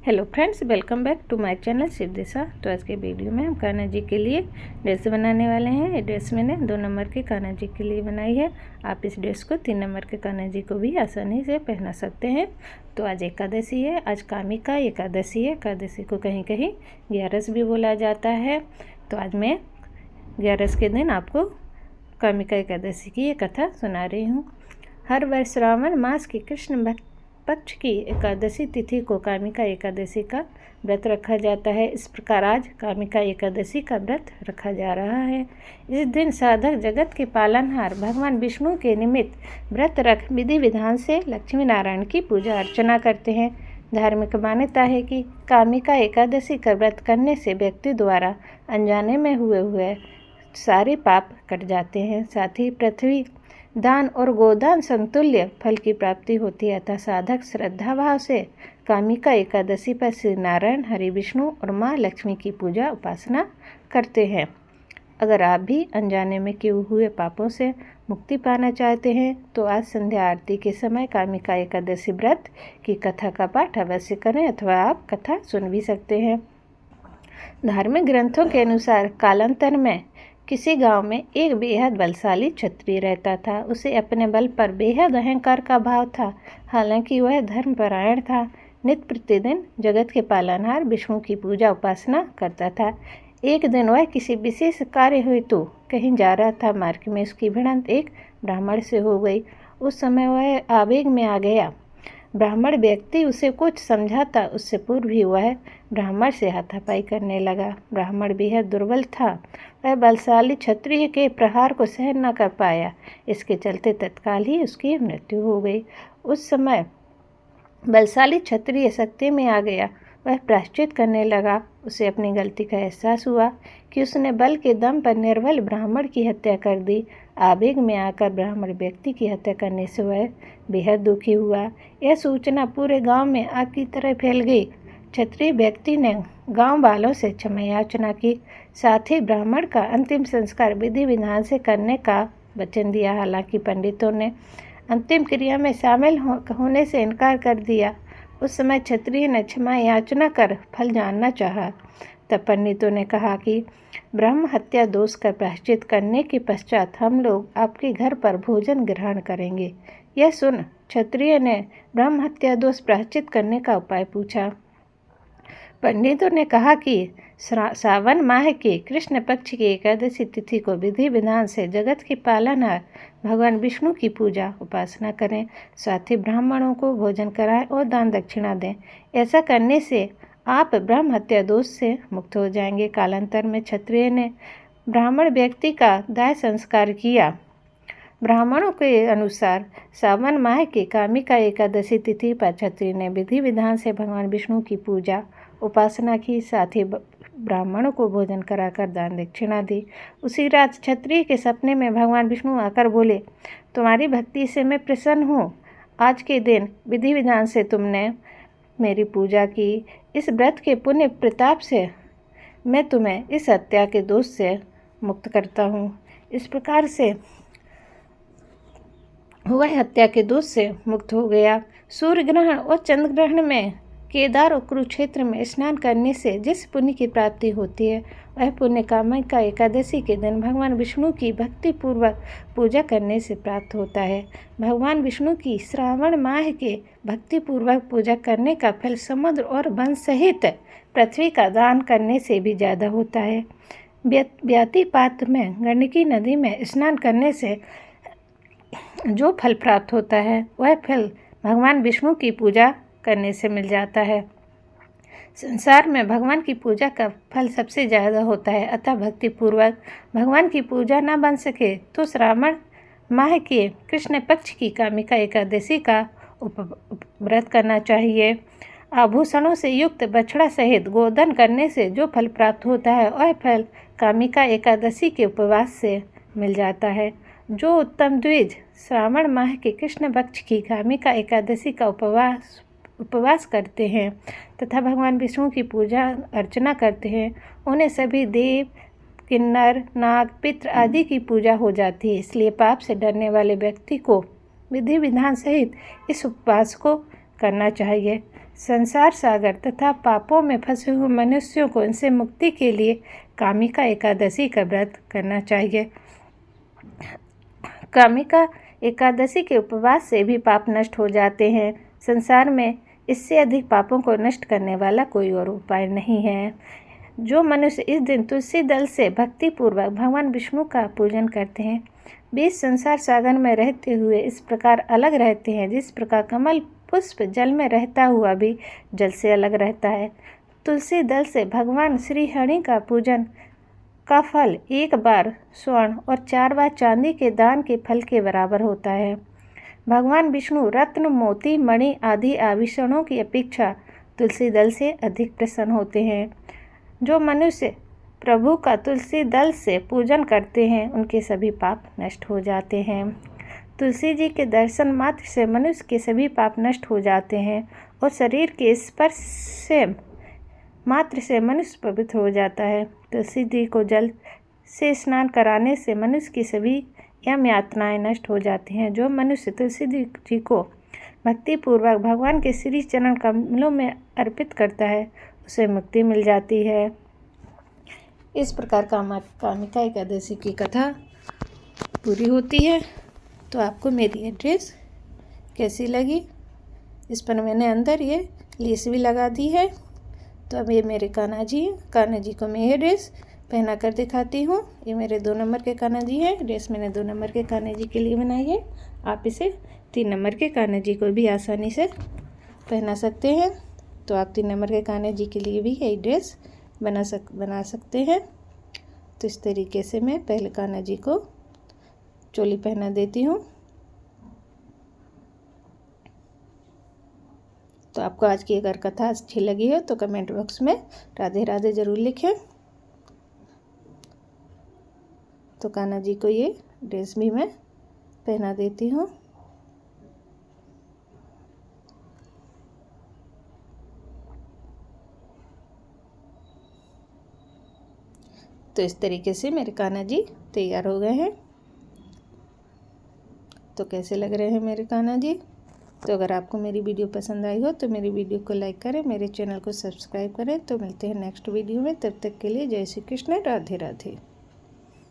Hello friends, welcome back to my channel Shiv Disha. तो आज के वीडियो में हम कान्हा जी के लिए ड्रेस बनाने वाले हैं। ये ड्रेस मैंने 2 नंबर के कान्हा जी के लिए बनाई है। आप इस ड्रेस को 3 नंबर के कान्हा जी को भी आसानी से पहना सकते हैं। तो आज एकादशी है, आज कामिका एकादशी है। एकादशी को कहीं कहीं ग्यारस भी बोला जाता है। तो आज मैं ग्यारस के दिन आपको कामिका एकादशी की ये कथा सुना रही हूँ। हर वर्ष श्रावण मास की कृष्ण पक्ष की एकादशी तिथि को कामिका एकादशी का व्रत रखा जाता है। इस प्रकार आज कामिका एकादशी का व्रत रखा जा रहा है। इस दिन साधक जगत के पालनहार भगवान विष्णु के निमित्त व्रत रख विधि विधान से लक्ष्मी नारायण की पूजा अर्चना करते हैं। धार्मिक मान्यता है कि कामिका एकादशी का व्रत करने से व्यक्ति द्वारा अनजाने में हुए सारे पाप कट जाते हैं। साथ ही पृथ्वी दान और गोदान समतुल्य फल की प्राप्ति होती है। अतः साधक श्रद्धा भाव से कामिका एकादशी पर श्री नारायण, हरि विष्णु और माँ लक्ष्मी की पूजा उपासना करते हैं। अगर आप भी अनजाने में किए हुए पापों से मुक्ति पाना चाहते हैं तो आज संध्या आरती के समय कामिका एकादशी व्रत की कथा का पाठ अवश्य करें, अथवा आप कथा सुन भी सकते हैं। धार्मिक ग्रंथों के अनुसार कालांतर में किसी गांव में एक बेहद बलशाली क्षत्रिय रहता था। उसे अपने बल पर बेहद अहंकार का भाव था। हालांकि वह धर्मपरायण था। नित्य प्रतिदिन जगत के पालनहार विष्णु की पूजा उपासना करता था। एक दिन वह किसी विशेष कार्य हेतु कहीं जा रहा था। मार्ग में उसकी भिड़ंत एक ब्राह्मण से हो गई। उस समय वह आवेग में आ गया। ब्राह्मण व्यक्ति उसे कुछ समझाता उससे पूर्व ही वह ब्राह्मण से हाथापाई करने लगा। ब्राह्मण बेहद दुर्बल था। वह बलशाली क्षत्रिय के प्रहार को सहन न कर पाया। इसके चलते तत्काल ही उसकी मृत्यु हो गई। उस समय बलशाली क्षत्रिय शक्ति में आ गया। वह प्रायश्चित करने लगा। उसे अपनी गलती का एहसास हुआ कि उसने बल के दम पर निर्बल ब्राह्मण की हत्या कर दी। आवेग में आकर ब्राह्मण व्यक्ति की हत्या करने से वह बेहद दुखी हुआ। यह सूचना पूरे गांव में आग की तरह फैल गई। क्षत्रिय व्यक्ति ने गांव वालों से क्षमा याचना की। साथ ही ब्राह्मण का अंतिम संस्कार विधि विधान से करने का वचन दिया। हालांकि पंडितों ने अंतिम क्रिया में शामिल होने से इनकार कर दिया। उस समय क्षत्रिय ने क्षमा याचना कर फल जानना चाहा। तब पंडितों ने कहा कि ब्रह्म हत्या दोष का प्रायश्चित करने के पश्चात हम लोग आपके घर पर भोजन ग्रहण करेंगे। यह सुन क्षत्रिय ने ब्रह्म हत्या दोष प्रायश्चित करने का उपाय पूछा। पंडितों ने कहा कि सावन माह के कृष्ण पक्ष की एकादशी तिथि को विधि विधान से जगत के पालनहार भगवान विष्णु की पूजा उपासना करें। साथ ही ब्राह्मणों को भोजन कराएं और दान दक्षिणा दें। ऐसा करने से आप ब्रह्म हत्या दोष से मुक्त हो जाएंगे। कालांतर में क्षत्रिय ने ब्राह्मण व्यक्ति का दाह संस्कार किया। ब्राह्मणों के अनुसार सावन माह की कामिका एकादशी तिथि पर क्षत्रिय ने विधि विधान से भगवान विष्णु की पूजा उपासना की। साथ ही ब्राह्मणों को भोजन कराकर दान दक्षिणा दी। उसी रात क्षत्रिय के सपने में भगवान विष्णु आकर बोले, तुम्हारी भक्ति से मैं प्रसन्न हूँ। आज के दिन विधि विधान से तुमने मेरी पूजा की। इस व्रत के पुण्य प्रताप से मैं तुम्हें इस हत्या के दोष से मुक्त करता हूँ। इस प्रकार से वह हत्या के दोष से मुक्त हो गया। सूर्य ग्रहण और चंद्र ग्रहण में केदार और कुरुक्षेत्र में स्नान करने से जिस पुण्य की प्राप्ति होती है वह पुण्य कामिका एकादशी के दिन भगवान विष्णु की भक्ति पूर्वक पूजा करने से प्राप्त होता है। भगवान विष्णु की श्रावण माह के भक्ति पूर्वक पूजा करने का फल समुद्र और वन सहित पृथ्वी का दान करने से भी ज़्यादा होता है। व्यातिपात में गंडकी नदी में स्नान करने से जो फल प्राप्त होता है वह फल भगवान विष्णु की पूजा करने से मिल जाता है। संसार में भगवान की पूजा का फल सबसे ज़्यादा होता है। अतः भक्ति पूर्वक भगवान की पूजा न बन सके तो श्रावण माह के कृष्ण पक्ष की कामिका एकादशी का व्रत करना चाहिए। आभूषणों से युक्त बछड़ा सहित गोदान करने से जो फल प्राप्त होता है वह फल कामिका एकादशी के उपवास से मिल जाता है। जो उत्तम द्विज श्रावण माह के कृष्ण पक्ष की कामिका एकादशी का उपवास करते हैं तथा भगवान विष्णु की पूजा अर्चना करते हैं, उन्हें सभी देव, किन्नर, नाग, पितृ आदि की पूजा हो जाती है। इसलिए पाप से डरने वाले व्यक्ति को विधि विधान सहित इस उपवास को करना चाहिए। संसार सागर तथा पापों में फंसे हुए मनुष्यों को इनसे मुक्ति के लिए कामिका एकादशी का व्रत करना चाहिए। कामिका एकादशी के उपवास से भी पाप नष्ट हो जाते हैं। संसार में इससे अधिक पापों को नष्ट करने वाला कोई और उपाय नहीं है। जो मनुष्य इस दिन तुलसी दल से भक्तिपूर्वक भगवान विष्णु का पूजन करते हैं, बीच संसार सागर में रहते हुए इस प्रकार अलग रहते हैं जिस प्रकार कमल पुष्प जल में रहता हुआ भी जल से अलग रहता है। तुलसी दल से भगवान श्री हरि का पूजन का फल 1 बार स्वर्ण और 4 बार चांदी के दान के फल के बराबर होता है। भगवान विष्णु रत्न, मोती, मणि आदि आभूषणों की अपेक्षा तुलसी दल से अधिक प्रसन्न होते हैं। जो मनुष्य प्रभु का तुलसी दल से पूजन करते हैं उनके सभी पाप नष्ट हो जाते हैं। तुलसी जी के दर्शन मात्र से मनुष्य के सभी पाप नष्ट हो जाते हैं और शरीर के स्पर्श से मात्र से मनुष्य पवित्र हो जाता है। तुलसी जी को जल से स्नान कराने से मनुष्य की सभी यम यातनाएँ नष्ट हो जाती हैं। जो मनुष्य तुलसी जी को भक्तिपूर्वक भगवान के श्री चरण कमलों में अर्पित करता है उसे मुक्ति मिल जाती है। इस प्रकार कामिका एकादशी की कथा पूरी होती है। तो आपको मेरी ये ड्रेस कैसी लगी? इस पर मैंने अंदर ये लेस भी लगा दी है। तो अब ये मेरे कान्हा जी हैं। कान्हा जी को मैं ये ड्रेस पहना कर दिखाती हूँ। ये मेरे 2 नंबर के कान्हा जी हैं। ड्रेस मैंने 2 नंबर के कान्हा जी के लिए बनाई है। आप इसे 3 नंबर के कान्हा जी को भी आसानी से पहना सकते हैं। तो आप 3 नंबर के कान्हा जी के लिए भी यही ड्रेस बना सकते हैं। तो इस तरीके से मैं पहले कान्हा जी को चोली पहना देती हूँ। तो आपको आज की अगर कथा अच्छी लगी हो तो कमेंट बॉक्स में राधे राधे ज़रूर लिखें। तो कान्हा जी को ये ड्रेस भी मैं पहना देती हूँ। तो इस तरीके से मेरे कान्हा जी तैयार हो गए हैं। तो कैसे लग रहे हैं मेरे कान्हा जी? तो अगर आपको मेरी वीडियो पसंद आई हो तो मेरी वीडियो को लाइक करें, मेरे चैनल को सब्सक्राइब करें। तो मिलते हैं नेक्स्ट वीडियो में। तब तक के लिए जय श्री कृष्ण, राधे राधे।